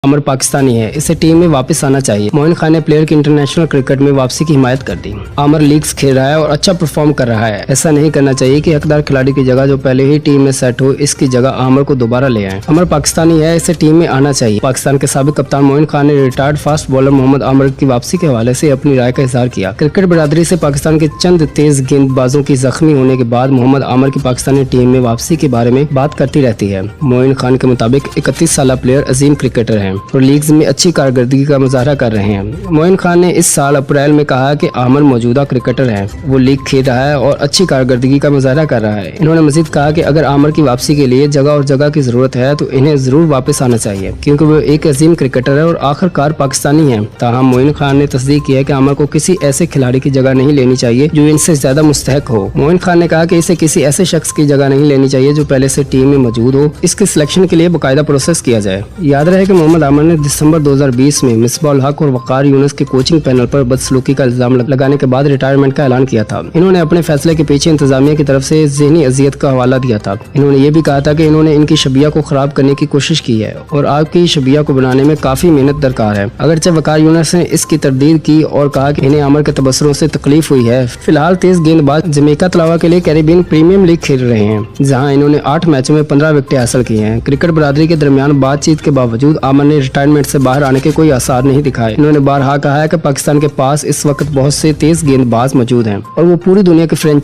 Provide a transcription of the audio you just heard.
عامر پاکستانی ہے، اسے ٹیم میں واپس آنا چاہیے۔ معین خان نے پلیئر کی انٹرنیشنل کرکٹ میں واپسی کی حمایت کر دی۔ عامر لیگز کھیل رہا ہے اور اچھا پرفارم کر رہا ہے، ایسا نہیں کرنا چاہیے کہ حقدار کھلاڑی کی جگہ جو پہلے ہی ٹیم میں سیٹ ہو اس کی جگہ عامر کو دوبارہ لے آئیں۔ عامر پاکستانی ہے، اسے ٹیم میں آنا چاہیے۔ پاکستان کے سابق کپتان معین خان نے ریٹائرڈ فاسٹ بالر محمد عامر کی واپسی کے حوالے سے اپنی رائے کا اظہار کیا۔ کرکٹ برادری سے پاکستان کے چند تیز گیند بازوں کی زخمی ہونے کے بعد محمد عامر کی پاکستانی ٹیم میں واپسی کے بارے میں بات کرتی رہتی ہے۔ معین خان کے مطابق 31 سالہ پلیئر عظیم کرکٹر ہیں اور لیگز میں اچھی کارکردگی کا مظاہرہ کر رہے ہیں۔ معین خان نے اس سال اپریل میں کہا کہ عامر موجودہ کرکٹر ہے، وہ لیگ کھیل رہا ہے اور اچھی کارکردگی کا مظاہرہ کر رہا ہے۔ انہوں نے مزید کہا کہ اگر عامر کی واپسی کے لیے جگہ کی ضرورت ہے تو انہیں ضرور واپس آنا چاہیے کیونکہ وہ ایک عظیم کرکٹر ہے اور آخر کار پاکستانی ہے۔ تاہم معین خان نے تصدیق کی ہے کہ عامر کو کسی ایسے کھلاڑی کی جگہ نہیں لینی چاہیے جو ان سے زیادہ مستحق ہو۔ معین خان نے کہا کہ اسے کسی ایسے شخص کی جگہ نہیں لینی چاہیے جو پہلے سے ٹیم میں موجود ہو، اس کی سلیکشن کے لیے باقاعدہ پروسیس کیا جائے۔ یاد رہے کہ محمد عامر نے دسمبر 2020 میں مصباح الحق اور وقار یونس کے کوچنگ پینل پر بدسلوکی کا الزام لگانے کے بعد ریٹائرمنٹ کا اعلان کیا تھا۔ انہوں نے اپنے فیصلے کے پیچھے انتظامیہ کی طرف سے ذہنی اذیت کا حوالہ دیا تھا۔ انہوں نے یہ بھی کہا تھا کہ انہوں نے ان کی شبیہ کو خراب کرنے کی کوشش کی ہے اور آپ کی شبیہ کو بنانے میں کافی محنت درکار ہے۔ اگرچہ وقار یونس نے اس کی تردید کی اور کہا کہ انہیں عامر کے تبصروں سے تکلیف ہوئی ہے۔ فی الحال تیز گیند باز جمیکا طلائع کے لیے کیریبین پریمیم لیگ کھیل رہے ہیں جہاں انہوں نے 8 میچوں میں 15 وکٹیں حاصل کی ہیں۔ کرکٹ برادری کے درمیان بات چیت کے باوجود عامر نے ریٹائرمنٹ سے باہر آنے کے کوئی آثار نہیں دکھائے۔ انہوں نے بارہا کہا ہے کہ پاکستان کے پاس اس وقت بہت سے تیز گیند باز موجود ہیں اور وہ پوری دنیا کے فرینچائز